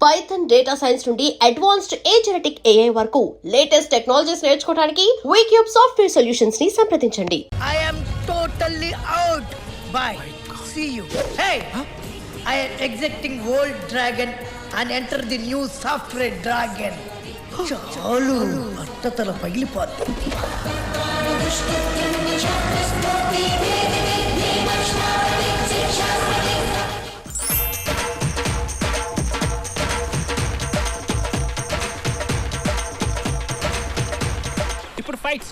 Python data science నుండి advanced genetic AI వరకు latest technologies నేర్చుకోవడానికి వీక్యూబ్ సాఫ్ట్వేర్ సొల్యూషన్స్ ని సంప్రదించండి. I am totally out. Bye. See you. Hey, I am exiting old dragon and enter the new software dragon. చాలు అట్టతల పగిలిపోద్ది. ఇప్పుడు fights,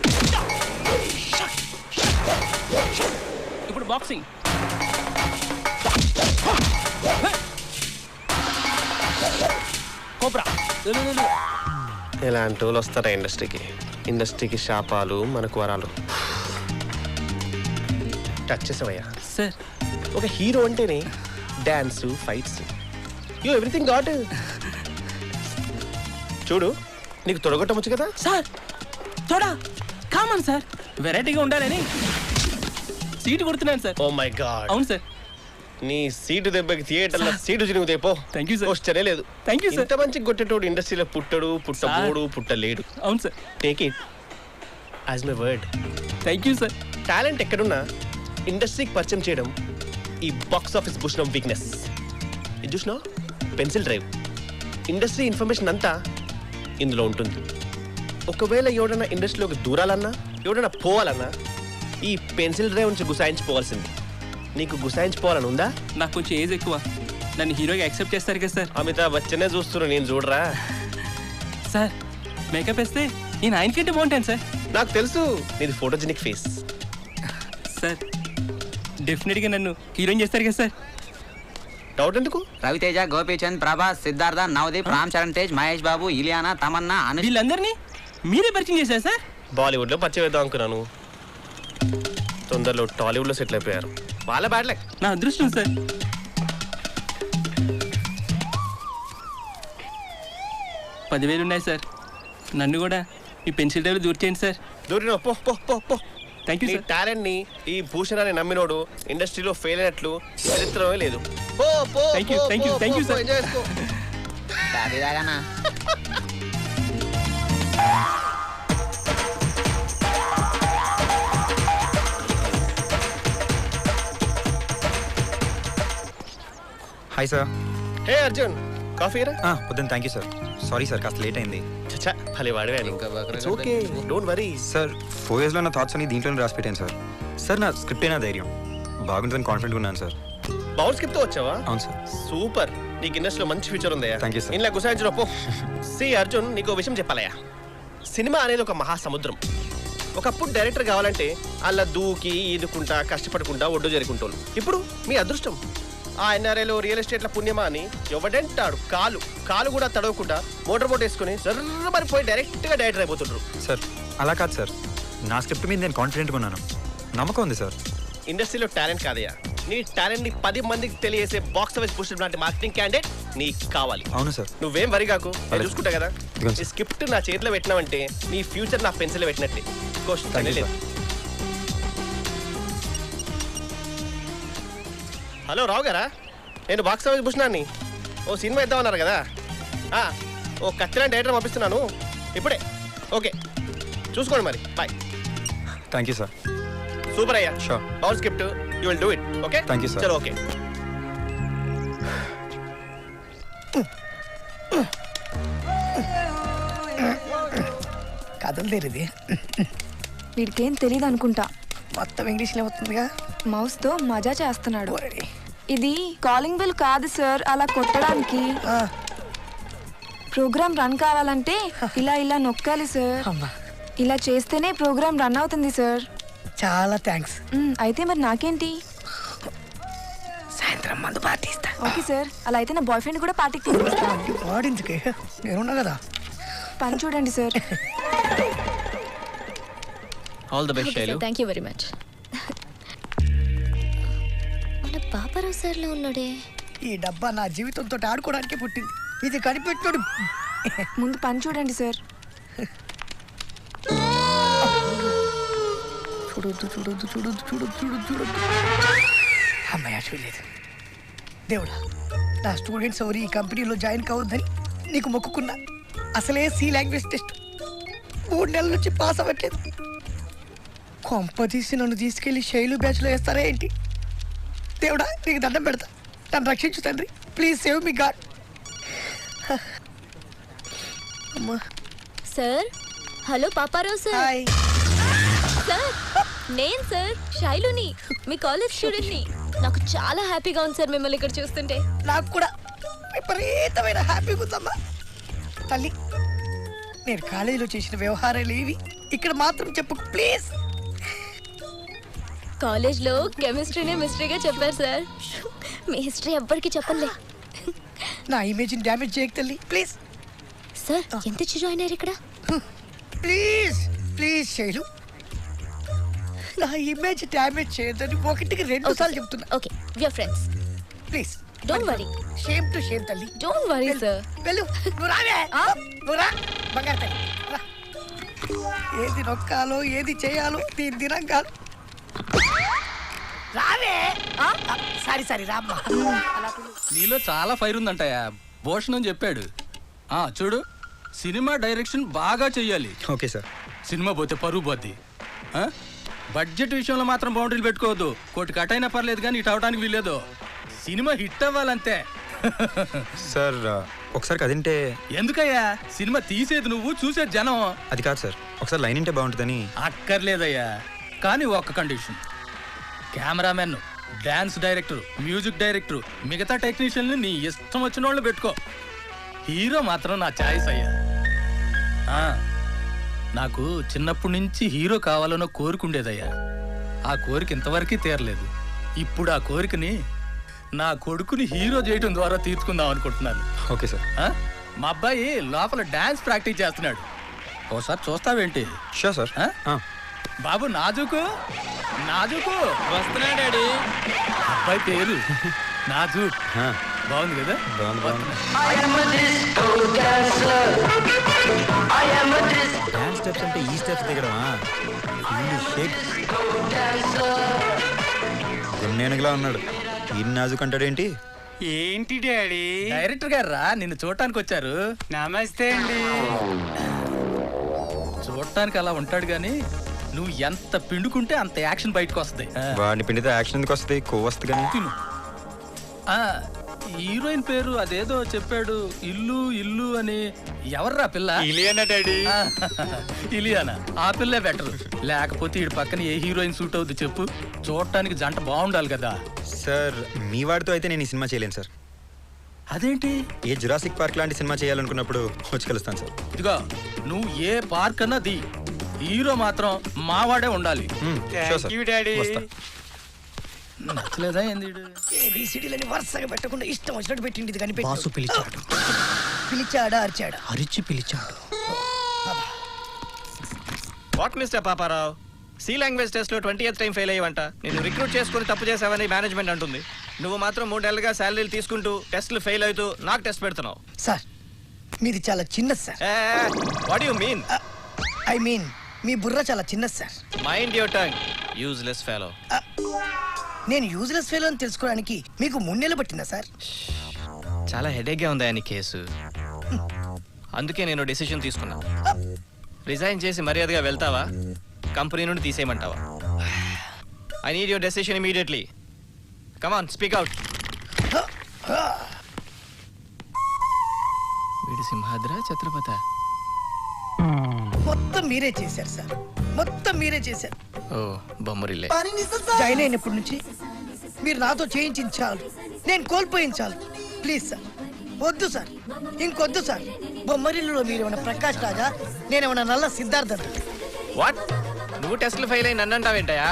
ఇప్పుడు boxing. Cobra. ఇలాంటి వాళ్ళు వస్తారా ఇండస్ట్రీకి శాపాలు మనకు వరాలు. టచ్ చేసావయ్యా సార్, ఒక హీరో అంటేనే dance, fights, you everything got. చూడు, నీకు తొడగొట్టవచ్చు కదా సార్. తోడా కామన్ సార్, వెరైటీగా ఉండాలని సీటు కొడుతున్నాను సార్. Oh my god. అవును సార్. నీ సీటు దెబ్బకి థియేటర్లో సీటు చిరుగుతాయి. పో. Thank you sir. పోస్టరే లేదు. Thank you sir. ఇంత మంచి కొట్టేటోడు ఇండస్ట్రీలో పుట్టబోడు పుట్టలేడు. అవును sir. Take it as my word. Thank you sir. Talent ఎక్కడున్నా ఇండస్ట్రీకి పరిచయం చేయడం ఈ బాక్స్ ఆఫీస్ భూషణం వీక్నెస్. ఇది చూసినా పెన్సిల్ డ్రైవ్. ఇండస్ట్రీ ఇన్ఫర్మేషన్ అంతా ఇందులో ఉంటుంది. ఒకవేళ ఎవడన్నా ఇండస్ట్రీలోకి దూరాలన్నా, ఎవడన్నా పోవాలన్నా ఈ పెన్సిల్ డ్రైవ్ నుంచి గుసాయించిపోవాల్సింది. నీకు గుసాయించిపోవాలని ఉందా? నాకు కొంచెం ఏజ్ ఎక్కువ, నన్ను హీరోగా యాక్సెప్ట్ చేస్తారు కదా సార్. అమితాబ్ బచ్చనే చూస్తున్నా, నేను చూడరా సార్. మేకప్ వేస్తే నేను ఆయనకంటే బాగుంటాను సార్. నాకు తెలుసు నీది ఫోటోజెనిక్ ఫేస్. సార్ డెఫినెట్గా నన్ను హీరోయిన్ చేస్తారు కదా సార్. డౌట్ ఎందుకు? రవితేజ, గోపీచంద్, ప్రభాస్, సిద్ధార్థ, నవదీప్, రామ్ చరణ్ తేజ్, మహేష్ బాబు, ఇలియానా, తమన్నా, అనుష్. వీళ్ళందరినీ మీరే పరిచయం చేశారు సార్. బాలీవుడ్లో పరిచయం వేద్దాం అనుకున్నాను, తొందరలో టాలీవుడ్లో సెటిల్ అయిపోయారు. వాళ్ళ బ్యాడ్ లక్. నా అదృష్టం సార్. $10,000 ఉన్నాయి సార్. నన్ను కూడా మీ పెన్సిల్ డ్రైవ్లో దూర్ చేయండి సార్. దూరిన పో పో పో పో. థ్యాంక్ యూ నీ సార్. టాలెంట్ ని ఈ భూషణాన్ని నమ్మినోడు ఇండస్ట్రీలో ఫెయిల్ అయినట్లు చరిత్రమే లేదు. పో పో. Thank you, thank you, thank you, sir. Enjoy చేసుకో. దాదాగానా hi sir. Hey Arjun, coffee రా. వద్దని thank you sir. Sorry sir, కాస్త లేట్ అయింది. చచ్చా, భలే వాడివాను. It's okay, don't worry. Sir 4 yearsలో నా థాట్స్ అన్ని దీంట్లోనే రాసి పెట్టాను సార్. సార్ నా స్క్రిప్ట్ అయినా ధైర్యం బాగుంటుందని కాన్ఫిడెంట్గా ఉన్నాను సార్. బౌల్ స్కిప్ తో వచ్చావా? అవును సార్. సూపర్, నీకు ఇండస్ట్రీలో మంచి ఫ్యూచర్ ఉందయ్యా. Thank you, sir. ఇలా గుసాయించడం పో. సి అర్జున్, నీకు విషయం చెప్పాలయ్యా. సినిమా అనేది ఒక మహాసముద్రం. ఒకప్పుడు డైరెక్టర్ కావాలంటే అలా దూకి ఈదుకుంటా కష్టపడకుండా ఒడ్డు జరుకుంటోళ్ళు. ఇప్పుడు మీ అదృష్టం. ఆ ఎన్ఆర్ఐలో రియల్ ఎస్టేట్ల పుణ్యమా అని ఎవడంటాడు కాలు కూడా తడవకుండా మోటార్ బోట్ వేసుకుని జర్ర మరిపోయి డైరెక్ట్గా డైరెక్టర్ అయిపోతుండ్రు. సార్ అలా కాదు సార్, నా స్క్రిప్ట్ మీద నేను కాన్ఫిడెంట్గా ఉన్నాను, నమ్మకం ఉంది సార్. ఇండస్ట్రీలో టాలెంట్ కాదయ్యా, నీ టాలెంట్ ని 10 మందికి తెలియజేసే బాక్స్ ఆఫీస్ పుష్ లాంటి మార్కెటింగ్ క్యాండిడేట్ నీకు కావాలి. అవును సార్. నువ్వేం వరి కాకు, నేను చూసుకుంటా కదా. ఇదిగోండి ఈ సార్. స్క్రిప్ట్ నా చేతిలో పెట్టినావంటే నీ ఫ్యూచర్ నా పెన్సిల్ పెట్టినట్టే. Thank you, లేదు. హలో రావు గారా, నేను బాక్స్ ఆఫీస్ భూషణాన్ని. ఓ సినిమా ఇద్దామన్నారు కదా, ఓ కత్తిలాంటి డైరెక్టర్ పంపిస్తున్నాను ఇప్పుడే. ఓకే, చూసుకోండి మరి. Bye. Thank you sir. Super అయ్యా. Sure. Bowl script, you will do it. Okay, Thank you, sir. చలో. ఓకే. కథలు తెరిది వీడికేం తెలీదు అనుకుంటా. మొత్తం ఇంగ్లీష్లో అవుతుందిగా. మౌస్ తో మజా చేస్తున్నాడు. ఓరడి. ఇది కాలింగ్ బెల్ కాదు సార్, అలా కొట్టడానికి. ప్రోగ్రామ్ రన్ కావాలంటే ఇలా ఇలా నొక్కాలి సార్. అమ్మా, ఇలా చేస్తేనే ప్రోగ్రామ్ రన్ అవుతుంది సార్. చాలా థ్యాంక్స్. అయితే మరి నాకేంటి? సాయంత్రం మందు పార్టీ ఇస్తా. ఓకే సార్, అలా అయితే నా బాయ్ ఫ్రెండ్ కూడా పార్టీకి తీసుకొస్తాను. వాడించుకే, నేనున్నా కదా. పని చూడండి sir. All the best Shailu. Thank you very much. మన పాపారావు సార్లో ఉన్నాడే. ఈ డబ్బా నా జీవితంతో ఆడుకోవడానికి పుట్టింది. ఇది కనిపెట్టాడు. ముందు పని చూడండి సార్. చూడొద్దు చూడొద్దు చూడొద్దు చూడొద్దు చూడొద్దు చూడొద్దు. అమ్మాయి చూడలేదు. దేవుడా, నా స్టూడెంట్స్ ఎవరు ఈ కంపెనీలో జాయిన్ కావద్దని నీకు మొక్కుకున్నా. అసలే సి లాంగ్వేజ్ టెస్ట్ 3 నెలల నుంచి పాస్ అవ్వట్లేదు. కొంప తీసి నన్ను తీసుకెళ్లి శైలు బ్యాచ్లో వేస్తారా ఏంటి? దేవుడా నీకు దండం పెడతా, నన్ను రక్షించు తండ్రి. Please save me god. అమ్మా. Sir hello Paparao sir. Hi. Sir నేను సార్ శైలుని, మీ కాలేజ్ స్టూడెంట్ని. నాకు చాలా హ్యాపీగా ఉంది సార్ మిమ్మల్ని ఇక్కడ చూస్తుంటే. నాకు కూడా విపరీతమైన హ్యాపీగా ఉందమ్మా. తల్లి, నేను కాలేజీలో చేసిన వ్యవహారాలు ఏవి ఇక్కడ మాత్రం చెప్పు ప్లీజ్. కాలేజ్లో కెమిస్ట్రీనే మిస్టరీగా చెప్పారు సార్. మీ హిస్టరీ ఎవ్వరికి చెప్పలే. నా ఇమేజ్ని డ్యామేజ్ చేయకు తల్లి ప్లీజ్. సార్ ఎంత జాయిన్ అయ్యారు ఇక్కడ? ప్లీజ్ ప్లీజ్ శైలు, నా ఇమేజ్ డ్యామేజ్ చేయొద్దని 1కి 2 సార్లు చెప్తున్నా. Okay we are friends. Please don't worry. Shame to shame తల్లి. Don't worry sir. వెళ్ళు, నువ్వు రావే. నువ్వు రా బంగారు తల్లి రా. ఏది నొక్కాలో ఏది చేయాలో దీని దినంగాలు రావే. సారీ సారీ రామ్మా. నీలో చాలా ఫైర్ ఉందంటయా, భూషణం చెప్పాడు. చూడు, సినిమా డైరెక్షన్ బాగా చెయ్యాలి. Okay sir. సినిమా పోతే పరుగు పోద్ది. బడ్జెట్ విషయంలో మాత్రం బౌండరీలు పెట్టుకోవద్దు. కోటి కట్ అయినా పర్లేదు కానీ ఇటు అవడానికి వీల్లేదు. Cinema hit అవ్వాలంతే. సార్ ఒకసారి కదింటే. ఎందుకయ్యా, సినిమా తీసేది నువ్వు, చూసేది జనం. అది కాదు సార్, ఒకసారి లైన్ ఇంటే బాగుంటుందని. అక్కర్లేదయ్యా, కానీ ఒక్క condition. Cameraman, dance director, music director, మిగతా టెక్నీషియన్లు నీ ఇష్టం వచ్చిన వాళ్ళు పెట్టుకో. హీరో మాత్రం నా ఛాయిస్ అయ్యా. నాకు చిన్నప్పటి నుంచి హీరో కావాలన్న కోరిక ఉండేదయ్యా. ఆ కోరిక ఇంతవరకు తీరలేదు. ఇప్పుడు ఆ కోరికని నా కొడుకుని హీరో చేయడం ద్వారా తీర్చుకుందాం అనుకుంటున్నాను. Okay sir. మా అబ్బాయి లోపల డాన్స్ ప్రాక్టీస్ చేస్తున్నాడు, ఓసారి చూస్తావేంటి? Sure sir. బాబు నాజుకు, నాజుకు వస్తున్నాడు డాడీ. అబ్బాయి పేరు నాజుక్. బాగుంది కదా? డాన్స్ స్టెప్స్ అంటే ఈ స్టెప్స్ దిగడమా? గున్నేనుగులా ఉన్నాడు. ఈ నాజుక్ అంటాడేంటి? ఏంటి డాడీ? డైరెక్టర్ గారు రా, నిన్ను చూడటానికి వచ్చారు. నమస్తే అండి. చూడటానికి అలా ఉంటాడు గాని నువ్వు ఎంత పిండుకుంటే అంత యాక్షన్ బయటకు వస్తుంది. వాడిని పిండితే యాక్షన్ ఎందుకు వస్తుంది? కొవ్వు వస్తుంది కానీ. తిను. హీరోయిన్ పేరు అదేదో చెప్పాడు, ఇల్లు ఇల్లు అని. ఎవర్రా పిల్ల? ఇలియానా డాడీ. ఇలియానా? ఆ పిల్లే బెటర్. లేకపోతే ఈ పక్కన ఏ హీరోయిన్ సూట్ అవుద్ది చెప్పు? చూడటానికి జంట బాగుండాలి కదా. సార్ మీ వాడితో అయితే నేను ఈ సినిమా చేయలేను సార్. అదేంటి? ఏ జురాసిక్ పార్క్ లాంటి సినిమా చేయాలనుకున్నప్పుడు వచ్చి కలుస్తాను సార్. ఇదిగో, నువ్వు ఏ పార్క్ అన్నా ది, హీరో మాత్రం మావాడే ఉండాలి. Thank you daddy. నచ్చలేదా ఏంది? ఏబిసిడీలని వరుసగా పెట్టకుండా ఇష్టం వచ్చినట్టు పెట్టింది ఇది కానీ బాసు పిలిచాడు. పిలిచాడా అరిచాడా? అరిచి పిలిచాడు. What mister Paparao, C language test లో 20th టైం ఫెయిల్ అయ్యవంట. నేను రిక్రూట్ చేసుకుని తప్పు చేసావని మేనేజ్మెంట్ అంటుంది. నువ్వు మాత్రం 3 నెలలుగా శాలరీలు తీసుకుంటూ టెస్ట్లు ఫెయిల్ అవుతూ నాకు టెస్ట్ పెడుతున్నావు. సార్ మీది చాలా చిన్నది sir. What you mean? I mean మీ బుర్ర చాలా చిన్నది sir. Mind your tongue, useless fellow. నేను యూజ్లెస్ ఫెలో అని తెలుసుకోవడానికి మీకు 3 నెలలు పట్టిందా సార్? చాలా హెడేక్ గా ఉందా నీ కేసు? అందుకే నేను డెసిషన్ తీసుకున్నా. రిజైన్ చేసి మర్యాదగా వెళ్తావా, కంపెనీ నుండి తీసేయమంటావా? I need your decision immediately. Come on, speak out. వీడి సింహాద్ర ఛత్రపతి. మొత్తం మీరే చేశారు సార్, మొత్తం మీరే చేశారు. ఓ బొమ్మరిల్లే. జాయిన్ అయినప్పటి నుంచి మీరు నాతో చేయించాలి, నేను కోల్పోయించాలి. ప్లీజ్ సార్, వద్దు సార్, ఇంకొద్దు సార్. బొమ్మరిల్లులో మీరు ఏమైనా ప్రకాష్ రాజా, నేనేమన్నా నల్ల సిద్ధార్థ. వాట్? నువ్వు టెస్ట్లు ఫెయిల్ అయి నన్ను అంటావేంటయా?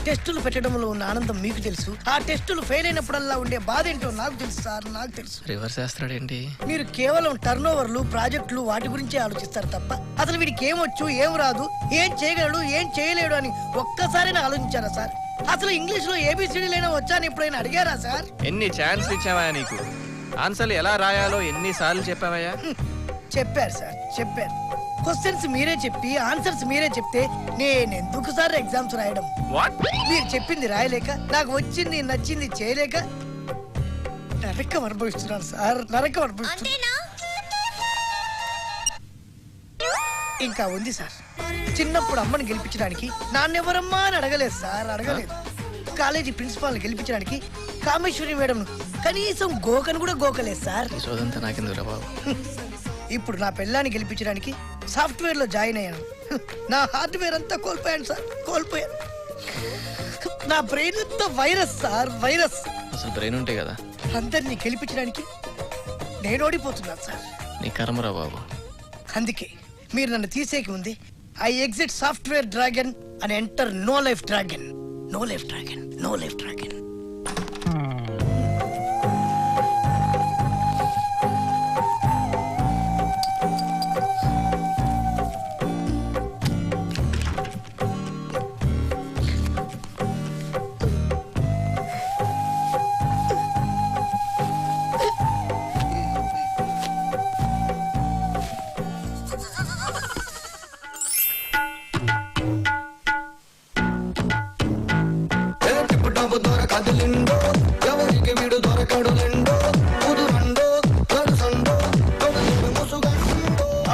టెస్టులు పెట్టడంలో ఉన్న ఆనందం మీకు తెలుసు, ఆ టెస్టులు ఫెయిల్ అయినప్పుడల్లా ఉండే బాధ ఏంటో నాకు తెలుసు సార్, నాకు తెలుసు. రివర్స్ చేస్తాడేంటి? మీరు కేవలం టర్న్ ఓవర్లు, ప్రాజెక్టులు, వాటి గురించే ఆలోచిస్తారు తప్ప అసలు వీడికి ఏమొచ్చు, ఏం రాదు, ఏం చేయగలడు, ఏం చేయలేడు అని ఒక్కసారైనా ఆలోచించారా సార్? అసలు ఇంగ్లీష్ లో ఏబిసిడీలైనా వచ్చా అని ఎప్పుడైనా అడిగారా సార్? ఎన్ని ఛాన్స్ ఇచ్చావా నీకు? ఆన్సర్లు ఎలా రాయాలో ఎన్నిసార్లు చెప్పావయ్యా? చెప్పారు సార్, చెప్పారు. క్వశ్చన్స్ మీరే చెప్పి ఆన్సర్స్ మీరే చెప్తే నేను ఎందుకు సార్ ఎగ్జామ్స్ రాయడం? వాట్? మీరు చెప్పింది రాయలేక, నాకు వచ్చింది నచ్చింది చేయలేక నరకం అనుభవిస్తున్నాను సార్, నరకం అనుభవిస్తున్నాను. ఇంకా ఉంది సార్. చిన్నప్పుడు అమ్మని గెలిపించడానికి నాన్నెవరమ్మా అని అడగలేదు సార్, అడగలేదు. కాలేజీ ప్రిన్సిపాల్ని గెలిపించడానికి కామేశ్వరి మేడం కనీసం గోకను కూడా గోకలేదు సార్. ఇప్పుడు నా పిల్లాన్ని గెలిపించడానికి సాఫ్ట్వేర్ లో జాయిన్ అయ్యాను. నా హార్డ్వేర్ అంతా కోల్పోయాను సార్, కోల్పోయాను. నా బ్రెయిన్ అంతా వైరస్ సార్, వైరస్. అసలు బ్రెయిన్ ఉంటే కదా అందరినీ గెలిపించడానికి నేను ఓడిపోతున్నాను సార్. నీ కర్మరా బాబు. అందుకే మీరు నన్ను తీసేకి ఉంది I exit software dragon and enter no life dragon. No life dragon, no life dragon.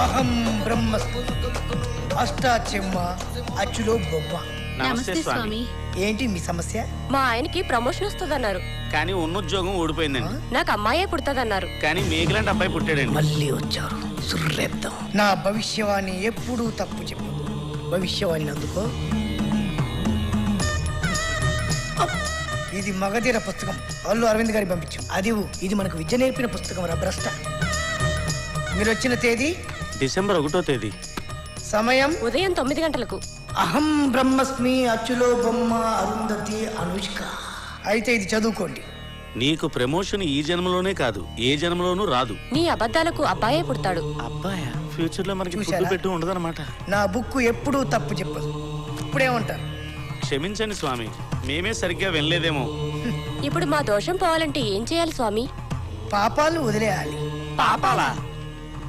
అహం బ్రహ్మస్మి అష్టాచెమ్మ అచ్చులో బొమ్మ. నమస్తే స్వామి. ఏంటి మీ సమస్య? మా ఆయనకి ప్రమోషన్ వస్తుందన్నారు, కానీ ఉన్న ఉద్యోగం ఊడిపోయిందండి. నాకు అమ్మాయే పుడుతుందన్నారు. కానీ మేఘలాంటి అబ్బాయి పుట్టాడండి. మళ్ళీ వచ్చారు, సుర్రేద్దాం. నా భవిష్యవాణి ఎప్పుడూ తప్పు చెప్పు. భవిష్యవాణి అందుకో. ఇది మగధీర పుస్తకం, అల్లు అరవింద్ గారికి పంపించు. అది ఇది మనకు విద్య నేర్పిన పుస్తకం రా భ్రష్ట. మీరు వచ్చిన తేదీ డిసెంబర్ 1వ తేదీ, సమయం ఉదయం 9 గంటలకు. అహం బ్రహ్మస్మి అచ్చులో బొమ్మ అరుంధతి అనుష్క. అయితే ఇది చదువుకోండి. నీకు ప్రమోషన్ ఈ జన్మలోనే కాదు ఏ జన్మలోనూ రాదు. నీ అబద్ధాలకు అబ్బాయే పుడతాడు. అబ్బాయా? ఫ్యూచర్ లో మనకి చూశారా? ఫుడ్ పెట్టు ఉండదన్నమాట. నా బుక్ ఎప్పుడూ తప్పు చెప్పదు. ఇప్పుడేమంటారు? క్షమించండి స్వామి, మేమే సరిగ్గా వినలేదేమో. ఇప్పుడు మా దోషం పోవాలంటే ఏం చేయాలి స్వామి? పాపాలు వదిలేయాలి. పాపాలా?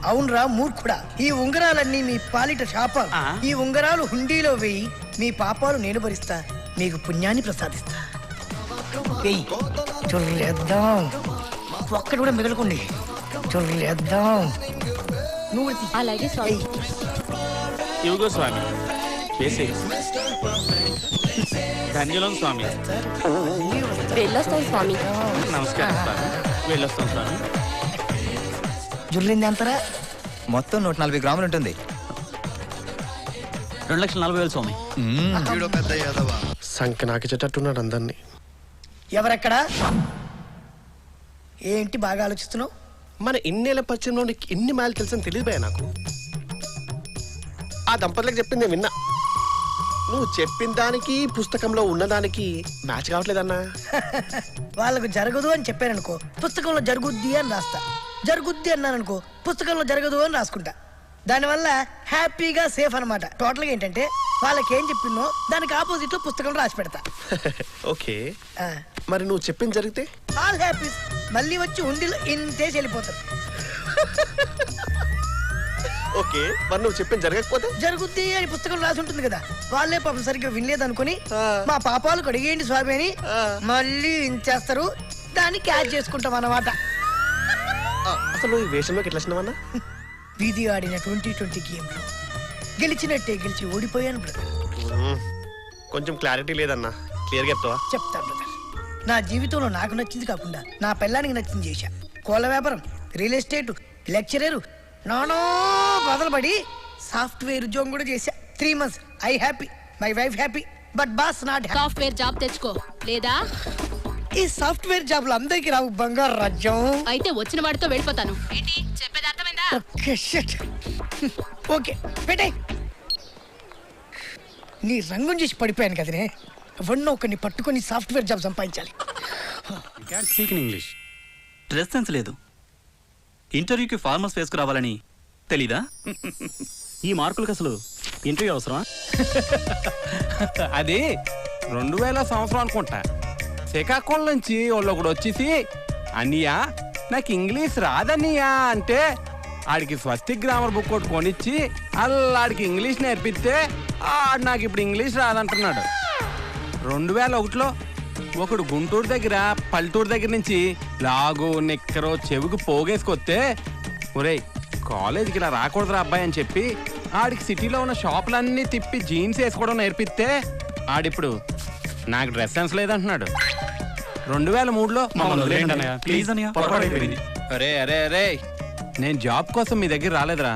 అవునరా మూర్ఖుడా, ఈ ఉంగరాలన్నీ మీ పాలిట శాపాలు. ఈ ఉంగరాలు హుండీలో వేయి, మీ పాపాలు నేను భరిస్తా, మీకు పుణ్యాన్ని ప్రసాదిస్తా. వెయ్యి. చొర్రేద్దాం. ఒక్కడు కూడా మిగలకండి. చొర్రేద్దాం. నువ్వు అలాగే స్వామి. ఇవిగో స్వామి, వేసే. ధన్యులం స్వామి. వెళ్ళొస్తాం స్వామి. నమస్కారం స్వామి, వెళ్ళొస్తాం స్వామి. జుర్లింది అంతరా? మొత్తం 140 గ్రాములు ఉంటుంది. 2,40,000 స్వామి. సంఖ్య నాకిచ్చేటట్టున్నాడు అందరినీ. ఎవరెక్కడా? ఏంటి బాగా ఆలోచిస్తున్నావు? మన ఇన్నేళ్ల పరిచయంలో నీకు ఇన్ని మైలు తెలుసని తెలియదు భయ నాకు. ఆ దంపతులకు చెప్పింది నేను విన్నా. నువ్వు చెప్పిన దానికి పుస్తకంలో ఉన్నదానికి మ్యాచ్ కావట్లేదన్నా. వాళ్ళకు జరగదు అని చెప్పాననుకో, పుస్తకంలో జరుగుద్ది అని రాస్తా. జరుగుద్ది అన్నాననుకో, పుస్తకంలో జరగదు అని రాసుకుంటా. దానివల్ల హ్యాపీగా సేఫ్ అనమాట. టోటల్ గా ఏంటంటే వాళ్ళకి ఏం చెప్పిందో దానికి ఆపోజిట్ లో పుస్తకంలో రాసి పెడతా. ఓకే, మరి నువ్వు చెప్పింది జరిగితే ఆల్ హ్యాపీ. మళ్ళీ వచ్చి ఉండిలో ఇంతే వెళ్ళిపోతారు. ఓకే, మరి నువ్వు చెప్పింది జరగకపోతే? జరుగుద్ది అని పుస్తకం రాసి ఉంటుంది కదా, వాళ్ళే పాపం సరిగ్గా వినలేదు అనుకుని మా పాపాలు కడిగేయండి స్వామి అని మళ్ళీ ఇంచేస్తారు. దాన్ని క్యాచ్ చేసుకుంటాం అన్నమాట. అసలు ఈ వేషంలోకి ఎట్లా వచ్చినావన్నా? వీధి ఆడిన 2020 గేమ్ లో గెలిచినట్టే గెలిచి ఓడిపోయాను బ్రదర్. కొంచెం క్లారిటీ లేదన్నా, క్లియర్గా చెప్తావా? చెప్తా బ్రదర్. నా జీవితంలో నాకు నచ్చింది కాకుండా నా పెళ్ళానికి నచ్చింది చేశా. కోళ్ళ వ్యాపారం, రియల్ ఎస్టేట్, లెక్చరర్, నానో బదలబడి సాఫ్ట్వేర్ ఉద్యోగం కూడా చేశా. 3 months I happy, my wife happy, but boss not happy. Software job తెచ్చుకో లేదా? ఈ సాఫ్ట్వేర్ జాబ్లు అందరికీ రావు బంగారు రాజ్యం. అయితే వచ్చిన వాడితో వెళ్ళిపోతాను. ఏంటి చెప్పేది అర్థమైందా? Okay shit. ఓకే పెట్టే. నీ రంగం చేసి పడిపోయాను కదనే. ఎవరినో ఒకరిని పట్టుకొని సాఫ్ట్వేర్ జాబ్ సంపాదించాలి. Speak in English. Dress sense లేదు. ఇంటర్వ్యూకి ఫార్మల్స్ వేసుకురావాలని తెలీదా? ఈ మార్కులకు అసలు ఇంటర్వ్యూ అవసరమా? అది 2000 సంవత్సరం అనుకుంటా. శ్రీకాకుళం నుంచి వాళ్ళు ఒకడు వచ్చేసి, అన్నయ్యా నాకు ఇంగ్లీష్ రాదన్నయ్యా అంటే ఆడికి స్వస్తిక్ గ్రామర్ బుక్ ఒకటి కొనిచ్చి అల్లాడికి ఇంగ్లీష్ నేర్పిస్తే ఆడు నాకు ఇప్పుడు ఇంగ్లీష్ రాదంటున్నాడు. 2001లో ఒకడు గుంటూరు దగ్గర పల్లెటూరు దగ్గర నుంచి లాగు నిక్కరో చెవికి పోగేసుకొస్తే ఒరేయ్ కాలేజీకి ఇలా రాకూడదురా అబ్బాయి అని చెప్పి ఆడికి సిటీలో ఉన్న షాపులన్నీ తిప్పి జీన్స్ వేసుకోవడం నేర్పిస్తే ఆడిప్పుడు నాకు డ్రెస్ సెన్స్ లేదంటున్నాడు. 2003లో ప్లీజ్ అన్నయ్య, పొరపాటు అయిపోయింది. అరే అరే అరే నేను జాబ్ కోసం మీ దగ్గర రాలేదురా.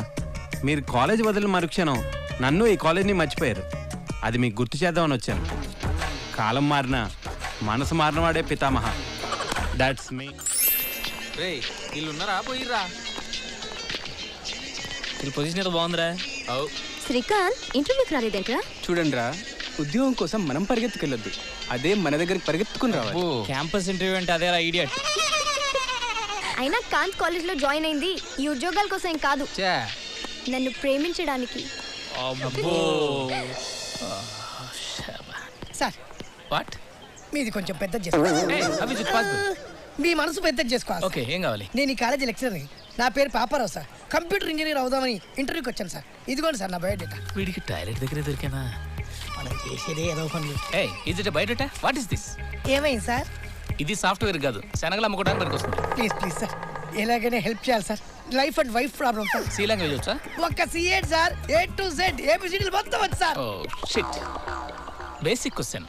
మీరు కాలేజ్ వదిలిన మరుక్షణం నన్ను ఈ కాలేజీని మర్చిపోయారు. అది మీకు గుర్తు చేద్దామని వచ్చాను. కాలం మారినా మనసు మారినవాడే పితామహ. That's me. వీళ్ళున్నారా పోయిర్రా? వీళ్ళ పొజిషన్ ఏదో బాగుందిరా. శ్రీకాంత్ ఇంటర్వ్యూకి రాలేదేంట్రా? చూడండి రా, ఉద్యోగం కోసం మనం పరిగెత్తుకెళ్ళొద్దు, అదే మన దగ్గరికి పరిగెత్తుకుని రావాలి. క్యాంపస్ ఇంటర్వ్యూ అంటే అదేరా ఇడియట్. అయినా కాంత్ కాలేజ్ లో జాయిన్ అయింది ఈ ఉద్యోగాల కోసం ఏం కాదు, నన్ను ప్రేమించడానికి. Sir what? మీది కొంచెం పెద్ద చేసుకోవాలి. మీ మనసు పెద్ద చేసుకోవాలి. ఓకే, ఏం కావాలి? నేను ఈ కాలేజీ లెక్చరర్ని. నా పేరు పాపారావు సార్. కంప్యూటర్ ఇంజనీర్ అవుదామని ఇంటర్వ్యూకి వచ్చాను సార్. ఇదిగోండి సార్ నా బయోడేటా. వీడికి టాయిలెట్ దగ్గరే దొరికానా? మనం చేసేదే ఏదో పనులు. Eh is it biodata? What is this? ఏమైంది సార్? ఇది సాఫ్ట్వేర్ కాదు, శనగలు అమ్ముకోవడానికి పనికి వస్తుంది. ప్లీజ్ ప్లీజ్ సార్, ఎలాగైనా హెల్ప్ చేయాలి sir. Life and wife problem sir. C language వచ్చా? ఒక్క సిఏడ్ సార్, A to Z ABCDలు మొత్తం వచ్చు sir. Oh shit. Basic question,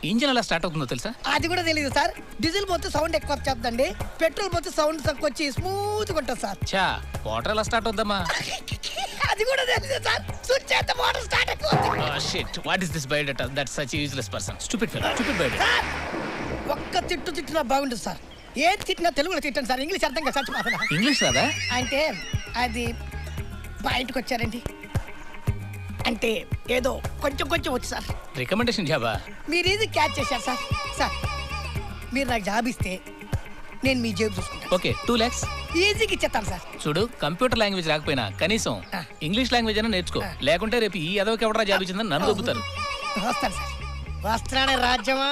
engine ఎలా స్టార్ట్ అవుతుందో తెలుసా? అది కూడా తెలియదు సార్. డీజిల్ పోతే సౌండ్ ఎక్కువ వచ్చేద్దండి, పెట్రోల్ పోతే సౌండ్ తక్కువ వచ్చి స్మూత్ గా ఉంటుంది సార్. చా, వాటర్ ఎలా స్టార్ట్ అవుద్దమ్మా? అది కూడా తెలియదు సార్. స్విచ్ చేస్తే మోటార్ స్టార్ట్ అవుతుంది. Oh shit, what is this biodata? That's such useless person. Stupid fellow, stupid biodata. ఒక్క తిట్టినా బాగుంటుంది సార్. ఏం తిట్టినా తెలుగులో తిట్టండి సార్, ఇంగ్లీష్ అర్థం కదా సార్. ఇంగ్లీష్ రాదా? అంటే అది బయటకు వచ్చారండి, అంటే ఏదో కొంచెం కొంచెం వచ్చు సార్. రికమెండేషన్ జాబా? మీరు ఇది క్యాచ్ చేశారు సార్. సార్ మీరు నాకు జాబ్ ఇస్తే నేను మీ జేబు చూసుకుంటాను. ఓకే, 2 lakhs ఈజీగా ఇచ్చేస్తాను సార్. చూడు, కంప్యూటర్ లాంగ్వేజ్ రాకపోయినా కనీసం ఇంగ్లీష్ లాంగ్వేజ్ అయినా నేర్చుకో, లేకుంటే రేపు ఈ ఎదవకి ఎవడరా జాబ్ ఇచ్చిందని నన్ను దొబ్బుతారు. వస్తాను సార్, వస్తానే రాజ్యమా.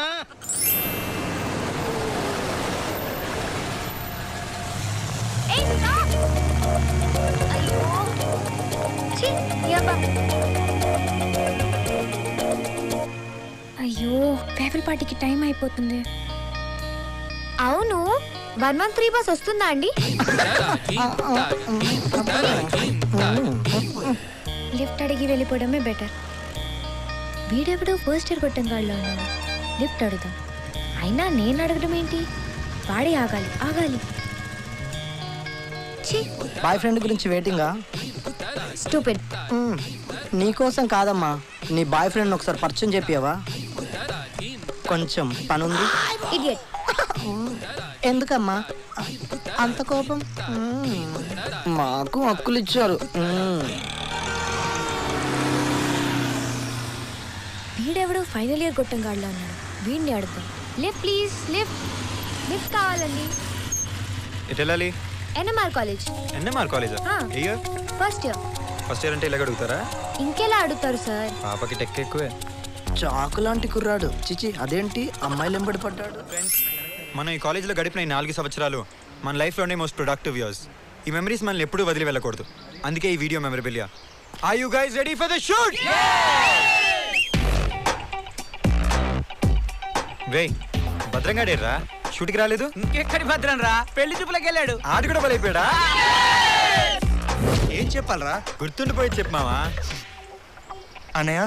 అయ్యో, ఫేవర్ పార్టీకి టైం అయిపోతుంది. అవును, 113 బస్ వస్తుందా అండి? లిఫ్ట్ అడిగి వెళ్ళిపోవడమే బెటర్. వీడెవడో ఫస్ట్ ఇయర్ కొట్టం గాడిలో ఉన్నాడు. లిఫ్ట్ అడుగుదాం. అయినా నేను అడగడం ఏంటి, వాడే ఆగాలి. బాయ్ ఫ్రెండ్ గురించి వెయిటింగా? స్టూపిడ్. నీకోసం కాదమ్మా, నీ బాయ్ ఫ్రెండ్ ఒకసారి పరిచయం చెప్పావా? కొంచెం పనుంది. ఇడియట్. ఎందుకమ్మా అంత కోపం? మాకు హక్కులు ఇచ్చారు. వీడెవడో ఫైనల్ ఇయర్ కొట్టం గాడిలో ఉన్నాడు. వీడిని అడుగుతాం. లిఫ్ట్ ప్లీజ్, లిఫ్ట్ కావాలండి. ఎటు వెళ్ళాలి? NMR college. NMR కాలేజా? ఏ year? First year. First year అంటే ఇలాగ అడుగుతారా? ఇంకెలా అడుగుతారు సార్? పాపకి టెక్ ఎక్కువే. చాకు లాంటి కుర్రాడు. చిచి, అదేంటి అమ్మాయిలు ఎంబడి పడ్డాడు? మనం ఈ కాలేజీలో గడిపిన ఈ 4 సంవత్సరాలు మన లైఫ్లోనే మోస్ట్ ప్రొడక్టివ్ ఇయర్స్. ఈ మెమరీస్ మనల్ని ఎప్పుడూ వదిలి వెళ్ళకూడదు. అందుకే ఈ video memorable. Are you guys ready for the shoot? రే భద్రంగా డేర్రా, షూట్కి రాలేదు? ఇంకెక్కడి భద్రం రా, పెళ్లి చూపులకు వెళ్ళాడు. ఆడు కూడా బలైపోయాడా? ఏం చెప్పాలరా, గుర్తుండిపోయి చెప్పమావా? అన్నయ్య,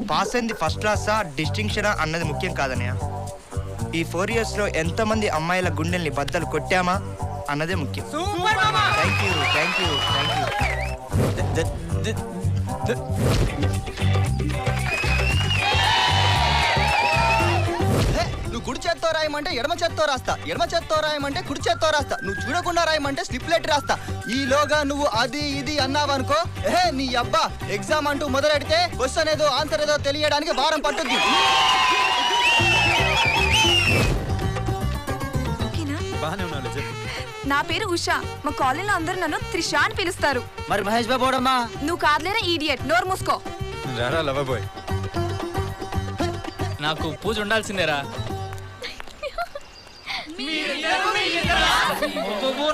పాస్ అయింది ఫస్ట్ క్లాసా డిస్టింక్షనా అన్నది ముఖ్యం కాదన్నయ్య. ఈ 4 years లో ఎంతమంది అమ్మాయిల గుండెల్ని బద్దలు కొట్టామా అన్నదే ముఖ్యం. Thank you. నువ్వు కుడి చేత్తో రాయమంటే ఎడమ చేత్తో రాస్తా, ఎడమ చేత్తో రాయమంటే కుడి చేత్తో రాస్తా, నువ్వు చూడకుండా రాయమంటే స్లిప్ లెటర్ రాస్తా. ఈలోగా నువ్వు అది ఇది అన్నావనుకో, నీ అబ్బా ఎగ్జామ్ అంటూ మొదలెడితే క్వశ్చన్ ఏదో ఆన్సర్ ఏదో తెలియడానికి వారం పట్టుద్ది. నా పేరు ఉషా. మా కాలేజీలో అందరూ నన్ను త్రిష అని పిలుస్తారు. మరి మహేష్ బాబు ఓడమ్మా? నువ్వు కాదులేరా ఈడియట్, నోరు మూసుకో. నాకు పూజ ఉండాల్సిందేరా.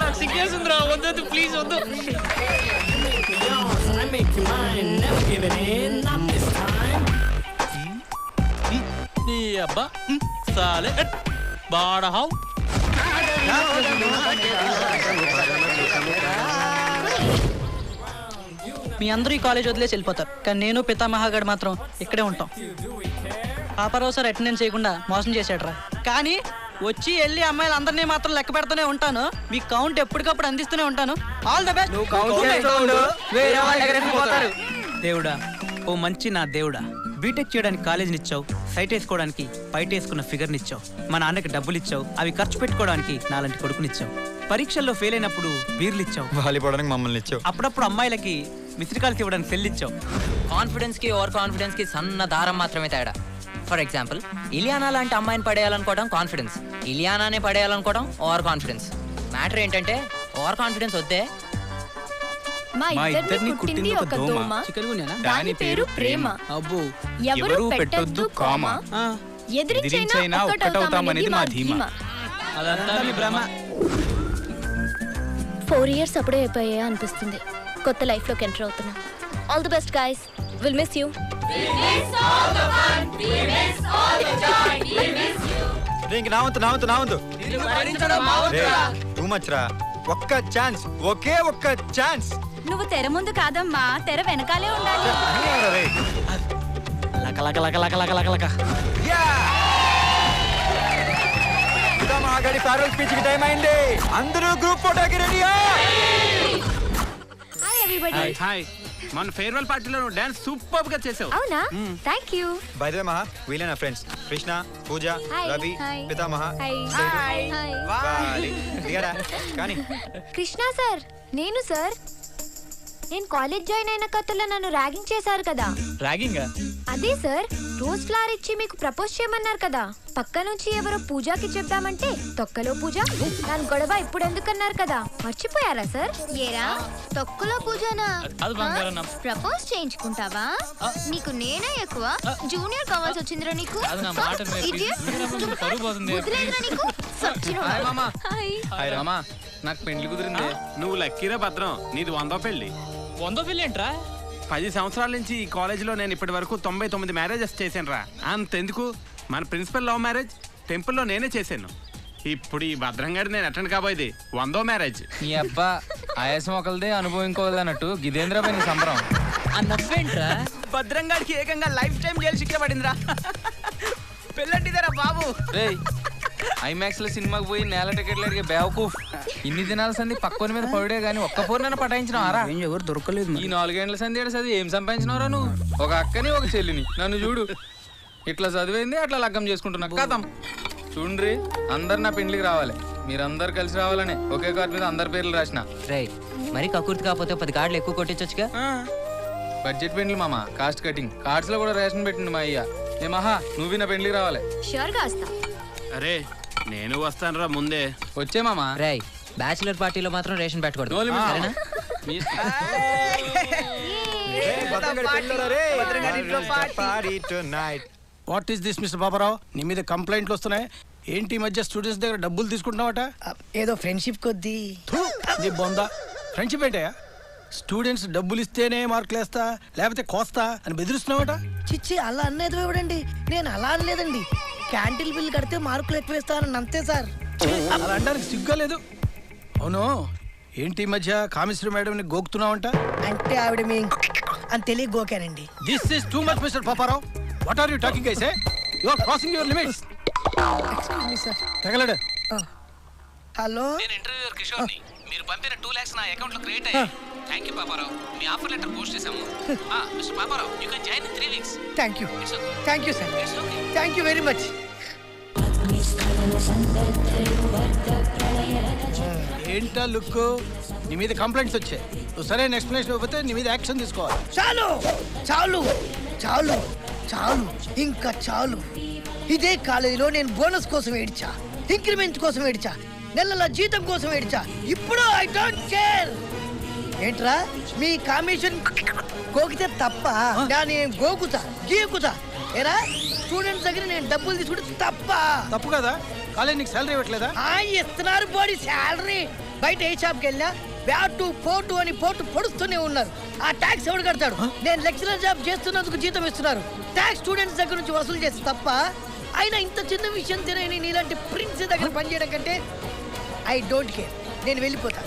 నాకు సిగ్గేసిందిరా, వద్దు ప్లీజ్ వద్దు. నీ అబ్బా సాలే బాడహౌ మీ అందరూ ఈ కాలేజ్ వదిలేసి వెళ్ళిపోతారు, కానీ నేను పితామహాగడ్ మాత్రం ఇక్కడే ఉంటాం. పాపారావు సార్ అటెండెన్స్ చేయకుండా మోసం చేశాడరా, కానీ వచ్చి వెళ్ళి అమ్మాయిలు అందరినీ మాత్రం లెక్క పెడుతూనే ఉంటాను. మీ కౌంట్ ఎప్పటికప్పుడు అందిస్తూనే ఉంటాను. All the best. దేవుడా, ఓ మంచి నా దేవుడా, బీటెక్ చేయడానికి కాలేజీని ఇచ్చావు, సైట్ వేసుకోవడానికి బయట వేసుకున్న ఫిగర్ని ఇచ్చావు, మా నాన్నకి డబ్బులు ఇచ్చావు, అవి ఖర్చు పెట్టుకోవడానికి నాలాంటి కొడుకునిచ్చావు, పరీక్షల్లో ఫెయిల్ అయినప్పుడు బీర్లు ఇచ్చావు, వాలిపోవడానికి మమ్మల్ని ఇచ్చావు, అప్పుడప్పుడు అమ్మాయిలకి మిస్డ్ కాల్స్ ఇవ్వడానికి సెల్ ఇచ్చావు. కాన్ఫిడెన్స్ కి ఓవర్ కాన్ఫిడెన్స్ కి సన్న దారం మాత్రమే తేడా. ఫర్ ఎగ్జాంపుల్, ఇలియానా లాంటి అమ్మాయిని పడేయాలనుకోవడం కాన్ఫిడెన్స్, ఇలియానానే పడేయాలనుకోవడం ఓవర్ కాన్ఫిడెన్స్. మ్యాటర్ ఏంటంటే ఓవర్ కాన్ఫిడెన్స్ వద్దే. మా ఇద్దరిని కుట్టింది ఒక దోమ, దాని పేరు ప్రేమ. అబ్బో, ఎవరు పెట్టొద్దు కామ, ఎదిరించైనా ఒక్కటవుతామనేది మా ధీమా. అదంతా మీ భ్రమ. 4 years అప్పుడే అయిపోయా అనిపిస్తుంది. కొత్త లైఫ్ లోకి ఎంటర్ అవుతున్నాం. All the best guys, will miss you. Too much రా. ఒక్క ఛాన్స్, ఒకే ఒక్క ఛాన్స్. నువ్వు తెర ముందు కాదమ్మా, తెర వెనకాలే ఉండాలి. పితామహాగడి ఫేర్వెల్ స్పీచ్ కి టైం అయింది. అందరూ గ్రూప్ ఫోటోకి రెడీయా? Hi everybody. హాయ్. మన ఫేర్వెల్ పార్టీలో నువ్వు డాన్స్ సూపర్ గా చేసావు. అవునా? థాంక్యూ. బై ద వే మహా, వీళ్ళే నా ఫ్రెండ్స్ కృష్ణ, పూజ, రవి, పితామహ. దిగారా కానీ. కృష్ణ సార్, నేను సార్. నేను కాలేజ్ జాయిన్ అయిన కొత్తలో నన్ను ర్యాగింగ్ చేశారు కదా. ర్యాగింగ్? అదే సార్, రోజ్ ఫ్లవర్ ఇచ్చి మీకు ప్రపోజ్ చేయమన్నారు కదా. పక్క నుంచి ఎవరో పూజకి చెప్దామంటే తొక్కలో పూజ, దాని గొడవ ఇప్పుడు ఎందుకన్నారు కదా, మర్చిపోయారా సార్? ఏరా తొక్కలో పూజనా? ప్రపోజ్ చేయించుకుంటావా? నీకు నేనే ఎక్కువ జూనియర్ కావాల్సి వచ్చిందిరా నీకు. నాకు పెళ్లి కుదిరింది. నువ్వు లక్కీరా భద్రం, నీది 100వ పెళ్లి. 100వ పెళ్లి ఏంట్రా? 10 సంవత్సరాల నుంచి ఈ కాలేజీలో నేను ఇప్పటి వరకు 99 మ్యారేజెస్ చేశాను రా. అంతెందుకు, మన ప్రిన్సిపల్ లవ్ మ్యారేజ్ టెంపుల్లో నేనే చేశాను. ఇప్పుడు ఈ భద్రంగాడి నేను అటెండ్ కాబోయేది 100వ మ్యారేజ్. ఈ అబ్బా ఆయాసం ఒకరిదే అనుభవం ఇంకోది అన్నట్టు గిదేంద్రపై సంబరం. ఆ నవ్వేంట్రా? భద్రంగాడికి ఏకంగా లైఫ్ టైం జైలు శిక్ష పడిందిరా. పెళ్ళంటిదేరా బాబు. ఐమాక్స్ లో సినిమాకి పోయి నేల టికెట్లు అడిగే బేవకూఫ్. ఇన్ని దినాల సంది పక్కన మీద పడే గానీ ఒక్క పూర్ణ పటాయించినారా? ఎవరు దొరకలేదు. ఈ 4 గంటల సంది చదివి ఏం సంపాదించినవరా నువ్వు? ఒక అక్కని ఒక చెల్లిని. నన్ను చూడు, ఇట్లా చదివింది అట్లా లగ్గం చేసుకుంటున్నా కథం. చూడండి, అందరు నా పెండ్లికి రావాలి, మీరందరు కలిసి రావాలనే ఒకే కార్డు మీద అందరి పేర్లు రాసిన. మరి కకుర్తి కాకపోతే 10 కార్డులు ఎక్కువ కొట్టించొచ్చుగా. బడ్జెట్ పెండ్లి మామ, కాస్ట్ కటింగ్. కార్డ్స్ లో కూడా రేషన్ పెట్టిండు మా అయ్య. ఏ మహా, నువ్వు నా పెండ్లికి రావాలి. అరే నేను వస్తాను రా ముందే. వచ్చే మామా. రేయ్, బ్యాచిలర్ పార్టీలో మాత్రం రేషన్ పెట్టుకోండి. What is this mister Babarao? నీ మీద కంప్లైంట్లు వస్తున్నాయి ఏంటి? ఈ మధ్య స్టూడెంట్స్ దగ్గర డబ్బులు తీసుకుంటున్నావట. ఏదో ఫ్రెండ్షిప్ కొద్దీ. నీ బొందా ఫ్రెండ్షిప్ ఏంటయ్యా? స్టూడెంట్స్ డబ్బులు ఇస్తేనే మార్కులు వేస్తా లేకపోతే కోస్తా అని బెదిరిస్తున్నావట. చిచ్చి, అలా అన్నది ఇవ్వడండి. నేను అలా అనలేదండి. క్యాంటీన్ బిల్ కడితే మార్కులు ఎక్కువ ఇస్తానని అంతే సార్. అలా అనడానికి సిగ్గా లేదు. అవును, ఏంటి ఈ మధ్య కామేశ్వరి మేడం ని గోకుతున్నావంట? అంటే ఆవిడ మీ అని తెలియ గోకానండి. This is too much mister Paparao. What are you talking guys? You are crossing your limits. Excuse me sir. తగలడు. హలో, నేను ఇంటర్వ్యూయర్ కిషోర్ని. మీరు పంపిన 2 lakhs నా అకౌంట్ లో క్రెడిట్ అయ్యాయి. థాంక్యూ పాపారావు. మీ ఆఫర్ లెటర్ పోస్ట్ చేశాము. Mister Paparao, you can join in 3 weeks. Thank you sir. Thank you very much. ఏంటా లుక్? నీ మీద కంప్లైంట్స్ వచ్చాయి. నువ్వు సరైన ఎక్స్ప్లెనేషన్ ఇవ్వకపోతే నీ మీద యాక్షన్ తీసుకోవాలి. చాలు చాలు చాలు చాలు, ఇంకా చాలు. ఇదే కాలేజీలో నేను బోనస్ కోసం ఏడ్చా, ఇంక్రిమెంట్ కోసం ఏడ్చా, నెలల జీతం కోసం ఏడ్చా. ఇప్పుడు ఐ డోంట్ కేర్. ఏంట్రా మీ కమిషన్ గోకితే తప్ప? నేను గోకుతా గీకుతా. ఏరా, స్టూడెంట్స్ దగ్గర నేను డబ్బులు తీసుకుంటే తప్ప? తప్పు కదా. కాలేజ్ నీకు శాలరీ ఇవ్వట్లేదా? ఇస్తున్నారు బాడీ శాలరీ. బయట ఏ షాప్కి వెళ్ళినా బ్యాటు పోటు అని పోటు పొడుస్తూనే ఉన్నారు. ఆ ట్యాక్స్ ఎవడు కడతాడు? నేను లెక్చరర్ జాబ్ చేస్తున్నందుకు జీతం ఇస్తున్నారు. ట్యాక్స్ స్టూడెంట్స్ దగ్గర నుంచి వసూలు చేస్తే తప్ప? అయినా ఇంత చిన్న విషయం తినని నీలాంటి ప్రిన్స్ దగ్గర పనిచేయడం కంటే ఐ డోంట్ కేర్. నేను వెళ్ళిపోతా.